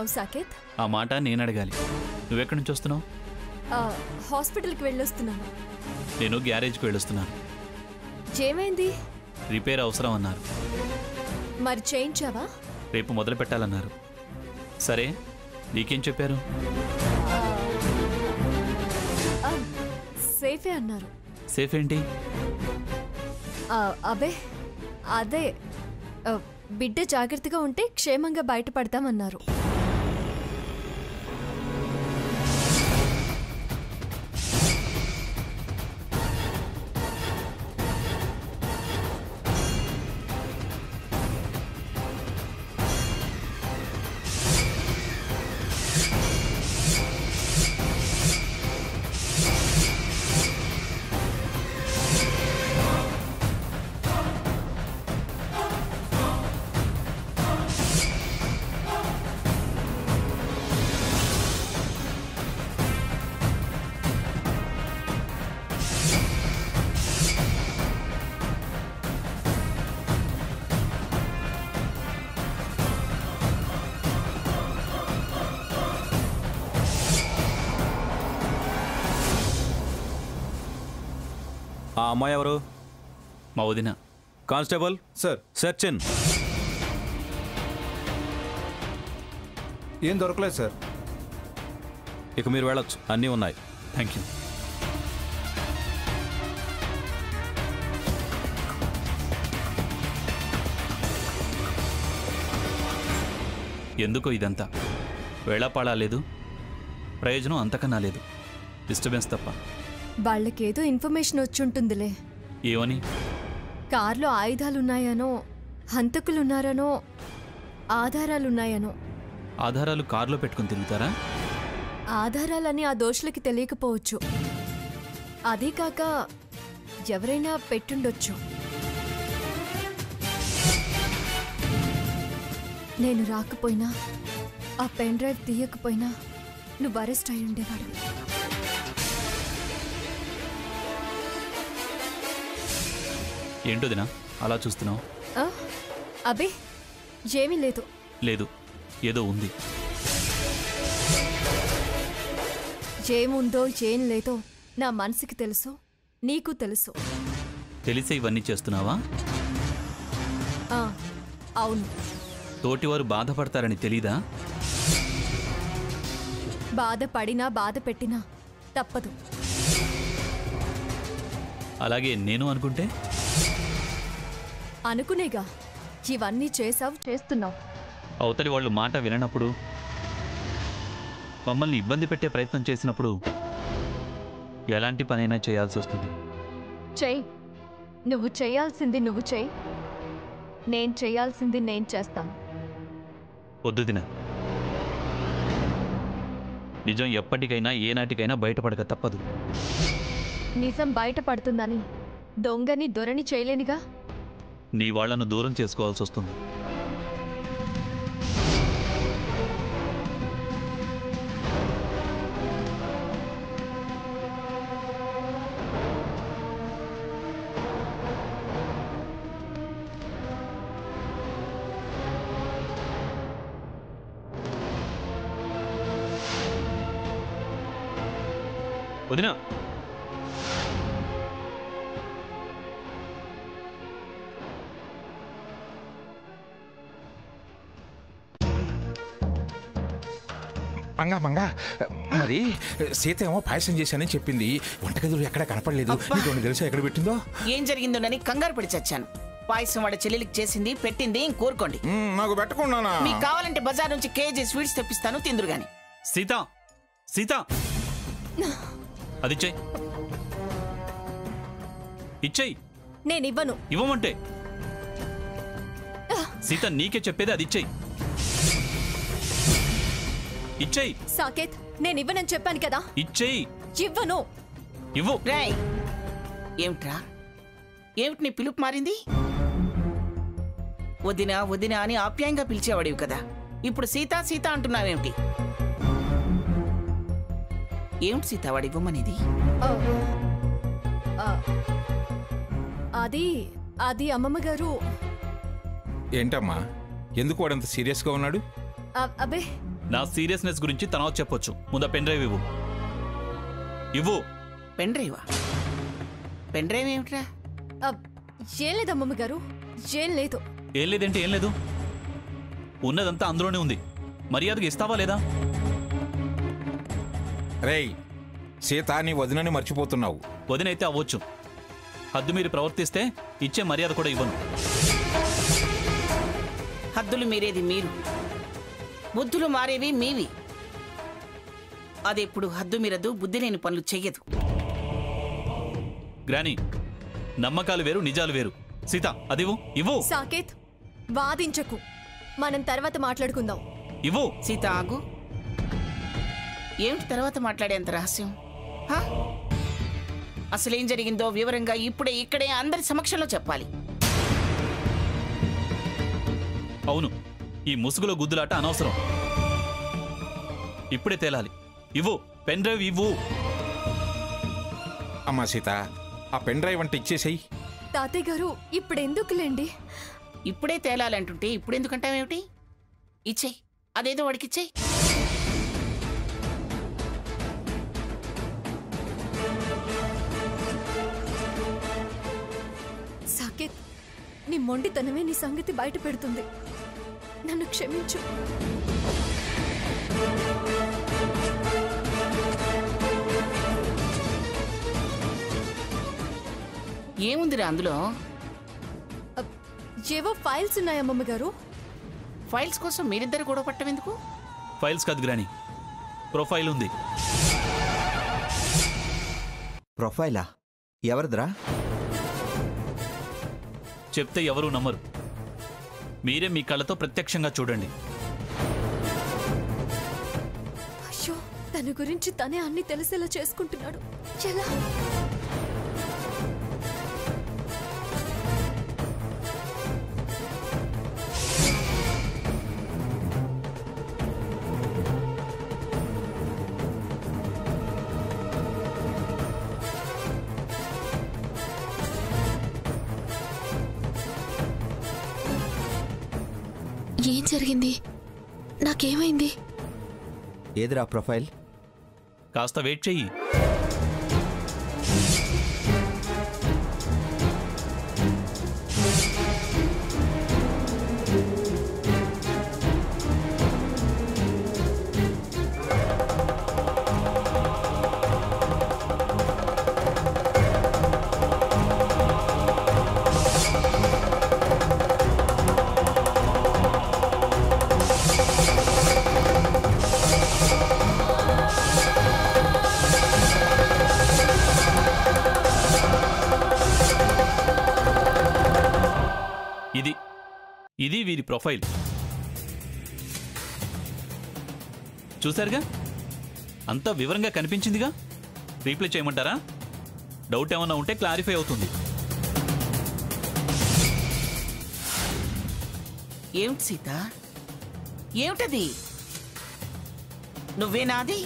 వెళ్తున్నావు సాకేత్? ఆ మాట నేను అడగాలి. నువ్వెక్కడి నుంచి వస్తున్నావు? హాస్పిటల్కి వెళ్ళొస్తున్నాను. నేను గ్యారేజ్కి వెళ్ళొస్తున్నాను. ఏమైంది? రిపేర్ అవసరం అన్నారు. మరి చేయించావా? రేపు మొదలు పెట్టాలన్నారు. సరే, నీకేం చెప్పారు? సేఫే అన్నారు. సేఫ్ ఏంటి? అబే అదే, బిడ్డ జాగ్రత్తగా ఉంటే క్షేమంగా బయటపడతామన్నారు. ఆ అమ్మాయి ఎవరు? మా వదిన. Constable sir. Search in. ఏం దొరకలేదు సార్. ఇక మీరు వెళ్ళొచ్చు, అన్నీ ఉన్నాయి. Thank you. ఎందుకో ఇదంతా వేళాపాళా లేదు, ప్రయోజనం అంతకన్నా లేదు, డిస్టర్బెన్స్ తప్ప. వాళ్ళకేదో ఇన్ఫర్మేషన్ వచ్చుంటుందిలే. ఏమని? కార్లో ఆయుధాలున్నాయనో, హంతకులున్నారనో, ఆధారాలున్నాయనో. ఆధారాలు కారులో పెట్టుకుని తిరుగుతారా? ఆధారాలని ఆ దోషులకి తెలియకపోవచ్చు. అదే కాక ఎవరైనా పెట్టుండొచ్చు. నేను రాకపోయినా, ఆ పెన్ డ్రైవ్ తీయకపోయినా నువ్వు అరెస్ట్ అయి ఉండేవాడు. ఏంటోదినా అలా చూస్తున్నావు? అబే ఏమీ లేదు. లేదు, ఏదో ఉంది. ఏముందో ఏం లేదో నా మనసుకి తెలుసు, నీకు తెలుసు. తెలిసే ఇవన్నీ చేస్తున్నావా? అవును. తోటివారు బాధపడతారని తెలీదా? బాధపడినా బాధ పెట్టినా తప్పదు. అలాగే నేను అనుకుంటే? అనుకునేగా ఇవన్నీ చేసావు, చేస్తున్నావు. అవతలి వాళ్ళు మాట విననప్పుడు, మమ్మల్ని ఇబ్బంది పెట్టే ప్రయత్నం చేసినప్పుడు ఎలాంటి పనైనా చేయాల్సి వస్తుంది. చెయ్యి. నువ్వు చేయాల్సింది నువ్వు చెయ్యి, నేను చేయాల్సింది నేను చేస్తాను. వద్దు దిన. నిజం ఎప్పటికైనా ఏనాటికైనా బయటపడక తప్పదు. నిజం బయటపడుతుందని దొంగని దొరని చేయలేనిగా. నీ వాళ్లను దూరం చేసుకోవాల్సి వస్తుంది. వదినా, మంగా మంగా మరి సీత ఏమో పాయసం చేశానని చెప్పింది. వంటగదిలో ఎక్కడ కనపడలేదు. నీకు తెలుసా ఎక్కడ పెట్టిందో? ఏం జరిగిందోనని కంగారు పడి చచ్చాను. పాయసం వాడ చెల్లెలికి చేసింది, పెట్టింది, కోరుకోండి. నాకు పెట్టుకున్నానా? మీకు కావాలంటే బజార్ నుంచి కేజీ స్వీట్స్ తెప్పిస్తాను, తిందురు గాని. సీత, సీత, అది ఇచ్చేయి. ఇచ్చేయి. నేనివ్వను. ఇవ్వమంటే? సీత, నీకే చెప్పేది, అది ఇచ్చేయి. ఇచ్చేయి. సాకేత్, నేనివ్వనని చెప్పాను కదా. ఇచ్చేయి. ఇవ్వను. ఇవ్వు. రేయ్, ఏమిట్రా, ఏమిటి నీ పిలుపు మారింది? వదినా వదినా అని ఆప్యాయంగా పిలిచేవాడివి కదా, ఇప్పుడు సీత సీత అంటున్నావేమిటి? ఏమిటి సీత వాడు ఇవ్వమనేది? అది అది అమ్మమ్మ గారు. ఏంటమ్మా, ఎందుకు వాడంత సీరియస్గా ఉన్నాడు? అబ్బే నా సీరియస్నెస్ గురించి తర్వాత చెప్పొచ్చు. ముందు పెన్ డ్రైవ్ ఇవ్వు. ఇవ్వు. పెన్ డ్రైవా? పెన్ డ్రైవ్ ఏమిట్రా? ఏం లేదు అమ్మమ్మ గారు, ఏం లేదు. ఏం లేదంటే ఏం లేదు, ఉన్నదంతా అందులోనే ఉంది. మర్యాదగా ఇస్తావా లేదా? రేయ్ సీత, నీ వదినని మర్చిపోతున్నావు. వదినైతే అవ్వచ్చు, హద్దు మీరు ప్రవర్తిస్తే ఇచ్చే మర్యాద కూడా ఇవ్వను. హద్దులు మీరేది మీరు, బుద్ధులు మారేవి మీవి. అదెప్పుడు హద్దు మీరదు, బుద్ధి లేని పనులు చెయ్యదు. గ్రానీ, నమ్మకాలు వేరు, నిజాలు వేరు. సీత, అదివ్వు. ఇవ్వు. సాకేత్, వాదించకు, మనం తర్వాత మాట్లాడుకుందాం. ఇవ్వు. సీత ఆగు. ఏమిటి తర్వాత మాట్లాడేంత రహస్యం? హా? అసలేం జరిగిందో వివరంగా ఇప్పుడే ఇక్కడే అందరి సమక్షంలో చెప్పాలి. అవును, ఈ ముసుగులో గుద్దులాట అనవసరం. ఇప్పుడే తేలాలి. ఇవ్వు, పెన్ డ్రైవ్ ఇవ్వు. అమ్మా సీత, ఆ పెన్ డ్రైవ్ అంటే ఇచ్చేసేయి. తాతయ్య గారు, ఇప్పుడు ఎందుకులేండి? ఇప్పుడే తేలాలంటుంటే ఇప్పుడు ఎందుకంటావేమిటి? ఇచ్చేయి, అదేదో వాడికిచ్చేయి. సాకేత్, నీ మొండితనమే నీ సంగతి బయట పెడుతుంది. నన్ను క్షమించు. ఏముందిరా అందులో? ఏవో ఫైల్స్ ఉన్నాయమ్మమ్మ గారు. ఫైల్స్ కోసం మీరిద్దరు గొడవ పట్టం ఎందుకు? ఫైల్స్ కాదు గ్రానీ, ప్రొఫైల్ ఉంది. ప్రొఫైలా? ఎవరిదిరా? చెప్తే ఎవరూ నమ్మరు. మీరే మీ కళ్ళతో ప్రత్యక్షంగా చూడండి. అయ్యో, తన గురించి తనే అన్ని తెలిసేలా చేసుకుంటున్నాడు. ఎలా? ఏం జరిగింది? నాకేమైంది? ఏదిరా ప్రొఫైల్? కాస్త వెయిట్ చెయ్యి. ఇది వీరి ప్రొఫైల్. చూసారుగా, అంతా వివరంగా కనిపించిందిగా. రీప్లే చేయమంటారా? డౌట్ ఏమన్నా ఉంటే క్లారిఫై అవుతుంది. ఏమిటి సీత, ఏమిటది? నువ్వేనాది?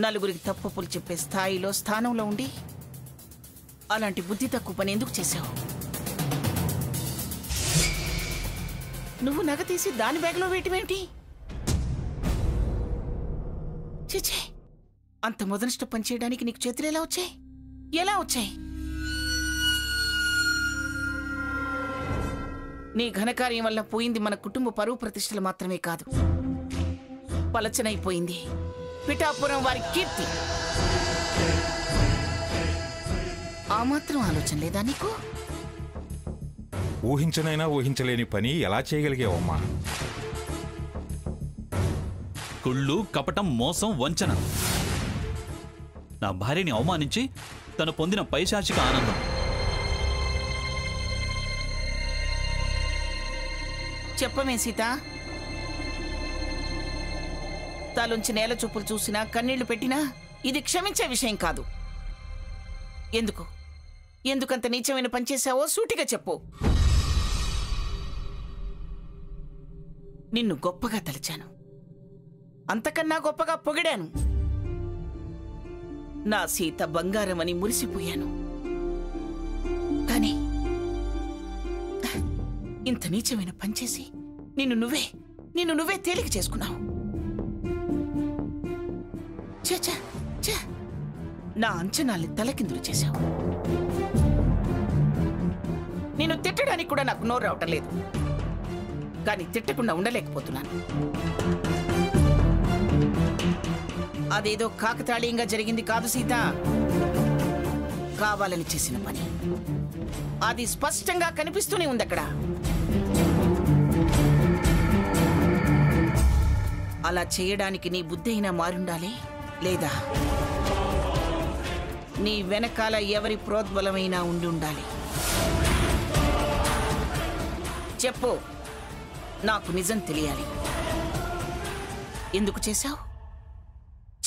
నలుగురికి తప్పులు చెప్పే స్థాయిలో స్థానంలో ఉండి అలాంటి బుద్ధి తక్కువ పని ఎందుకు చేశావు? నువ్వు నగ తీసి దాని బ్యాగ్లో వేయటమేమిటి? చిచే, అంత మొదనష్ట పని చేయడానికి నీకు చేతులు ఎలా వచ్చాయి? ఎలా వచ్చాయి? నీ ఘనకార్యం వల్ల పోయింది మన కుటుంబ పరువు ప్రతిష్టలు మాత్రమే కాదు, పలచనైపోయింది పిఠాపురం వారి కీర్తి. ఆ మాత్రం ఆలోచన లేదా నీకు? ఊహించనైనా ఊహించలేని పని ఎలా చేయగలిగావమ్మా? కుళ్ళు, కపటం, మోసం, వంచన. నా భార్యని అవమానించి తను పొందిన పైశాచిక ఆనందం. చెప్పమే సీత. తలుంచి నేల చూపులు చూసినా, కన్నీళ్లు పెట్టినా ఇది క్షమించే విషయం కాదు. ఎందుకంత నీచమైన పనిచేశావో సూటిగా చెప్పు. నిన్ను గొప్పగా తలచాను, అంతకన్నా గొప్పగా పొగిడాను. నా సీత బంగారమని మురిసిపోయాను. కానీ ఇంత నీచమైన పనిచేసి నిన్ను నిన్ను నువ్వే తేలిక చేసుకున్నావు. ఛే, ఛే, ఛే. నా అంచనాల్ని తలకిందులు చేశావు. నేను తిట్టడానికి కూడా నాకు నోరు రావటం లేదు, కానీ తిట్టకుండా ఉండలేకపోతున్నాను. అదేదో కాకతాళీయంగా జరిగింది కాదు సీత, కావాలని చేసిన పని. అది స్పష్టంగా కనిపిస్తూనే ఉంది అక్కడ. అలా చేయడానికి నీ బుద్ధి అయినా మారుండాలి, లేదా నీ వెనకాల ఎవరి ప్రోద్బలమైనా ఉండి ఉండాలి. చెప్పు, నాకు నిజం తెలియాలి. ఎందుకు చేశావు?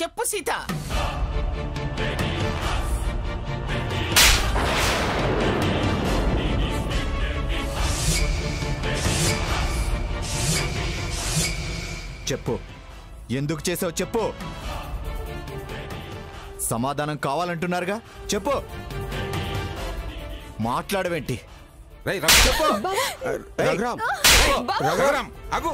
చెప్పు సీత. చెప్పు, ఎందుకు చేసావు చెప్పు. సమాధానం కావాలంటున్నారుగా, చెప్పు. మాట్లాడవేంటి? రేయ్, రఘురామ్, రఘురామ్, ఆగు.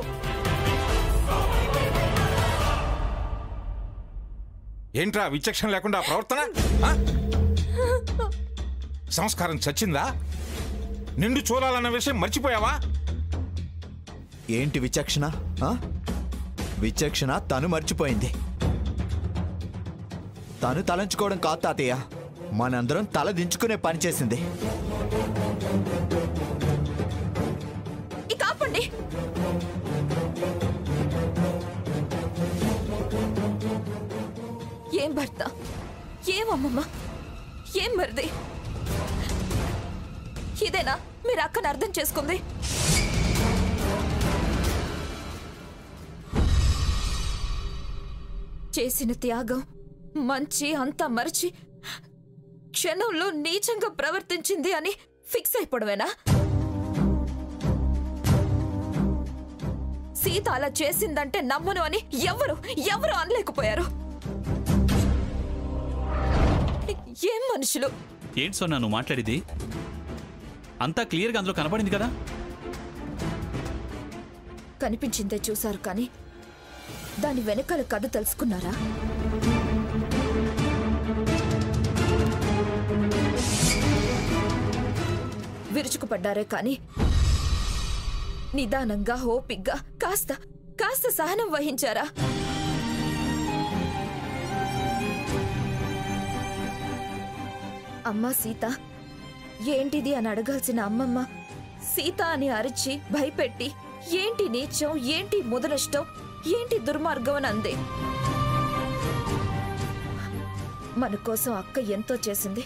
ఏంట్రా విచక్షణ లేకుండా ప్రవర్తన? ఆ? సంస్కారం చచ్చిందా? నిండు చూడాలన్న విషయం మర్చిపోయావా? ఏంటి విచక్షణ? విచక్షణ తను మర్చిపోయింది. తను తలంచుకోవడం కాదు తాతయ్య, మనందరం తల దించుకునే పని చేసింది. ఇక ఆపండి. ఏం భర్త, ఏం అమ్మమ్మ, ఏం మరిది? ఇదేనా మీరు అక్కను అర్థం చేసుకుంది? చేసిన త్యాగం మంచి అంతా మరిచి క్షణంలో నీచంగా ప్రవర్తించింది అని ఫిక్స్ అయిపోవడమేనా? సీత అలా చేసిందంటే నమ్మను అని ఎవరు అనలేకపోయారు. ఏం మనుషులు! ఏంటి సోనా నువ్వు మాట్లాడేది? అంతా క్లియర్గా అందులో కనపడింది కదా. కనిపించిందే చూశారు కానీ దాని వెనకాల కథ తెలుసుకున్నారా? విరుచుకుపడ్డారే కానీ నిదానంగా ఓపిగ్గా కాస్త సహనం వహించారా? అమ్మా సీత, ఏంటిది అని అడగాల్సిన అమ్మమ్మ సీత అని అరిచి భయపెట్టి ఏంటి నీచం, ఏంటి ముదనష్టం, ఏంటి దుర్మార్గం అని అందే. మన కోసం అక్క ఎంతో చేసింది,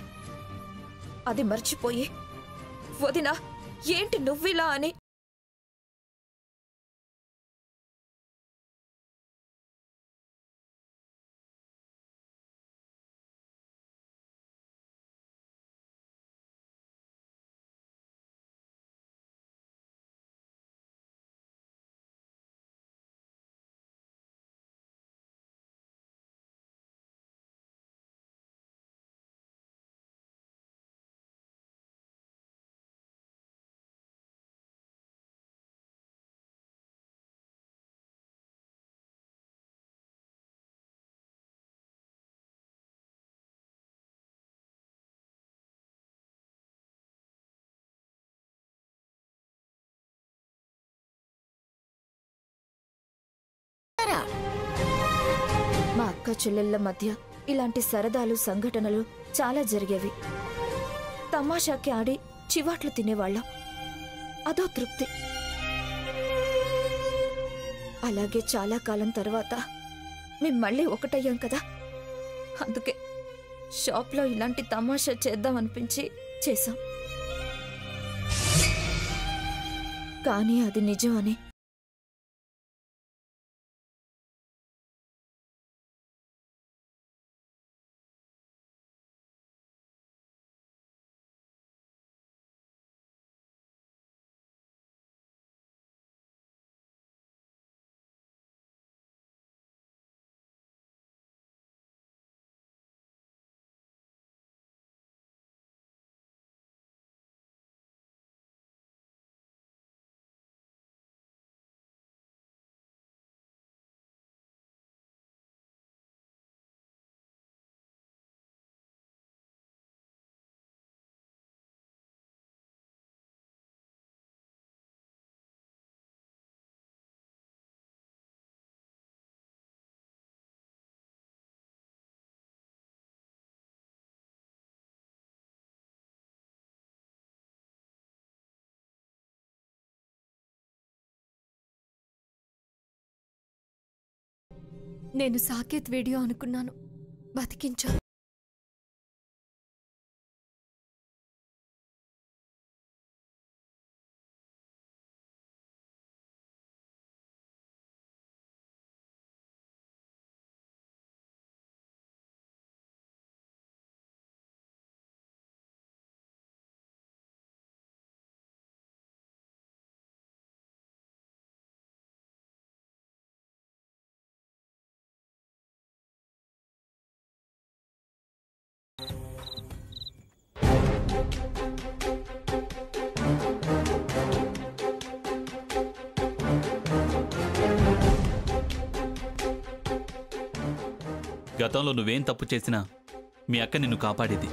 అది మర్చిపోయి వదినా ఏంటి నువ్విలా అని మా అక్క చెల్లెళ్ళ మధ్య ఇలాంటి సరదాలు సంఘటనలు చాలా జరిగేవి. తమాషాకి ఆడి చివాట్లు తినేవాళ్ళం, అదో తృప్తి. అలాగే చాలా కాలం తర్వాత మేం మళ్ళీ ఒకటయ్యాం కదా, అందుకే షాప్లో ఇలాంటి తమాషా చేద్దామనిపించి చేశాం. కానీ అది నిజం అని నేను సాకేత్ వీడియో అనుకున్నాను. బతికించాను. గతంలో నువ్వేం తప్పు చేసినా మీ అక్క నిన్ను కాపాడేది.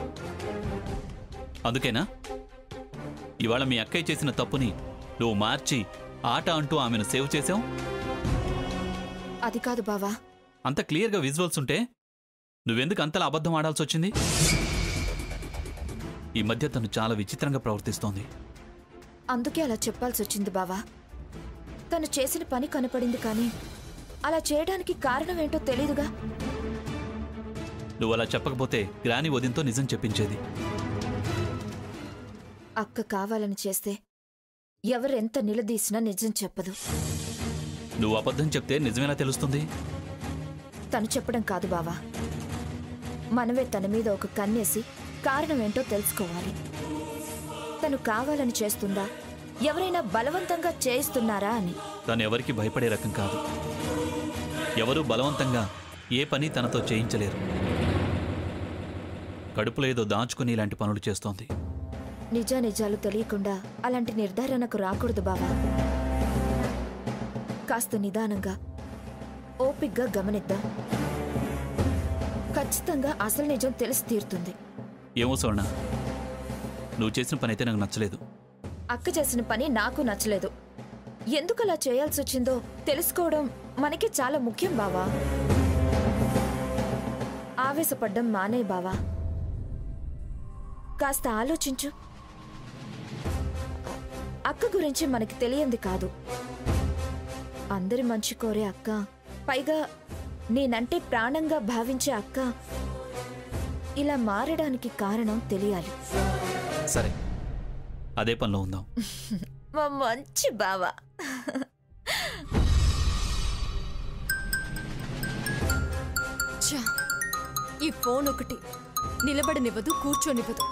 అందుకేనా ఇవాళ మీ అక్కయ్య చేసిన తప్పుని నువ్వు మార్చి ఆట అంటూ ఆమెను సేవ్ చేశావు? అది కాదు బావా. అంత క్లియర్గా విజువల్స్ ఉంటే నువ్వెందుకు అంతలా అబద్ధం ఆడాల్సి వచ్చింది? ఈ మధ్య తను చాలా విచిత్రంగా ప్రవర్తిస్తోంది. అందుకే అలా చెప్పాల్సి వచ్చింది బావా. తను చేసిన పని కనపడింది, కానీ అలా చేయడానికి కారణం ఏంటో తెలీదుగా. నువ్వు అలా చెప్పకపోతే గ్రాని వదినతో నిజం చెప్పించేది. అక్క కావాలని చేస్తే ఎవరెంత నిలదీసినా నిజం చెప్పదు. నువ్వు అబద్ధం చెప్తే నిజమేలా తెలుస్తుంది? తను చెప్పడం కాదు బావా, మనమే తన మీద ఒక కన్నేసి కారణం ఏంటో తెలుసుకోవాలి. తను కావాలని చేస్తుందా, ఎవరైనా బలవంతంగా చేయిస్తున్నారా అని. తను ఎవరికి భయపడే రకం కాదు. ఎవరూ బలవంతంగా ఏ పని తనతో చేయించలేరు. కడుపులో ఏదో దాచుకుని ఇలాంటి పనులు చేస్తోంది. నిజానిజాలు తెలియకుండా అలాంటి నిర్ధారణకు రాకూడదు బావా. కాస్త నిదానంగా ఓపిగ్గా గమనిద్దాం. ఖచ్చితంగా అసలు నిజం తెలిసి తీరుతుంది. ఏమో స్వర్ణ, నువ్వు చేసిన పని అయితే నాకు నచ్చలేదు. అక్క చేసిన పని నాకు నచ్చలేదు. ఎందుకు అలా చేయాల్సి వచ్చిందో తెలుసుకోవడం మనకి చాలా ముఖ్యం బావా. ఆవేశపడ్డం మానే బావా. కాస్త ఆలోచించు. అక్క గురించి మనకి తెలియంది కాదు. అందరి మంచి కోరే అక్క, పైగా నేనంటే ప్రాణంగా భావించే అక్క ఇలా మారడానికి కారణం తెలియాలి. సరే, అదే పనిలో ఉందాం. మా మంచి బావా. ఈ ఫోన్ ఒకటి నిలబడనివ్వదు, కూర్చోనివ్వదు.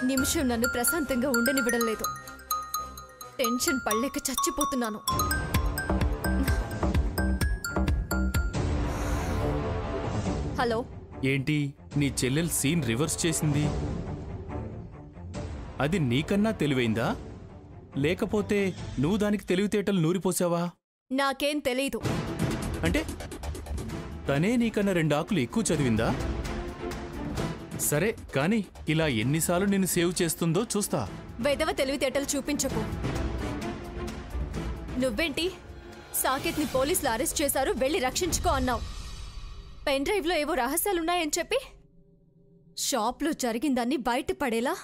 నిమిషం నన్ను ప్రశాంతంగా ఉండనివ్వడం లేదు. టెన్షన్ పడలేక చచ్చిపోతున్నాను. హలో. ఏంటి నీ చెల్లెల్ సీన్ రివర్స్ చేసింది? అది నీకన్నా తెలివైందా, లేకపోతే నువ్వు దానికి తెలివితేటలు నూరిపోసావా? నాకేం తెలీదు. అంటే తనే నీకన్నా 2 ఆకులు ఎక్కువ చదివిందా? సరే కానీ ఇలా ఎన్నిసార్లు నిన్ను సేవ్ చేస్తుందో చూస్తా. వెధవ తెలివితేటలు చూపించకు. నువ్వేంటి సాకేత్ని పోలీసులు అరెస్ట్ చేశారు, వెళ్ళి రక్షించుకో అన్నావు. పెన్ డ్రైవ్లో ఏవో రహస్యాలున్నాయని చెప్పి షాప్లో జరిగిందాన్ని బయటపడేలా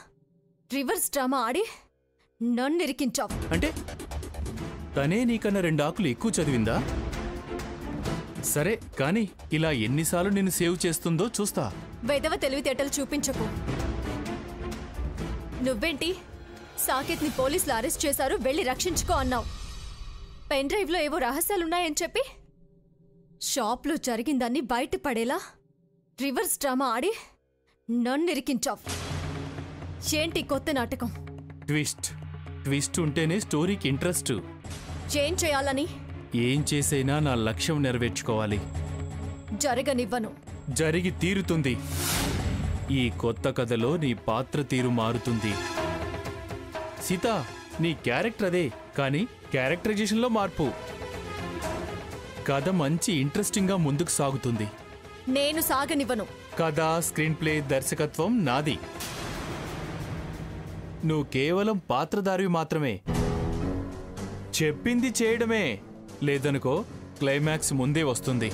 రివర్స్ డ్రామా ఆడి నన్నిరికించావు. అంటే తనే నీకన్నా 2 ఆకులు ఎక్కువ చదివిందా? సరే కానీ ఇలా ఎన్నిసార్లు నిన్ను సేవ్ చేస్తుందో చూస్తా. వెధవ తెలివితేటలు చూపించకు. నువ్వేంటి సాకేత్ని పోలీసులు అరెస్ట్ చేశారు, వెళ్ళి రక్షించుకో అన్నావు. పెన్ డ్రైవ్లో ఏవో రహస్యాలున్నాయని చెప్పి షాప్లో జరిగిందాన్ని బయటపడేలా రివర్స్ డ్రామా ఆడి నన్నిరికించావు. ఏంటి కొత్త నాటకం? ట్విస్ట్ ఉంటేనే స్టోరీకి ఇంట్రెస్ట్. ఏం చేయాలని? ఏం చేసైనా నా లక్ష్యం నెరవేర్చుకోవాలి. జరగనివ్వను. జరిగి తీరుతుంది. ఈ కొత్త కథలో నీ పాత్ర తీరు మారుతుంది. సీత, నీ క్యారెక్టర్ అదే, కానీ క్యారెక్టరైజేషన్లో మార్పు. కథ మంచి ఇంట్రెస్టింగ్గా ముందుకు సాగుతుంది. నేను సాగనివ్వను. కథ, స్క్రీన్ ప్లే, దర్శకత్వం నాది. నువ్వు కేవలం పాత్రధారివి మాత్రమే. చెప్పింది చేయడమే. లేదనుకో క్లైమాక్స్ ముందే వస్తుంది.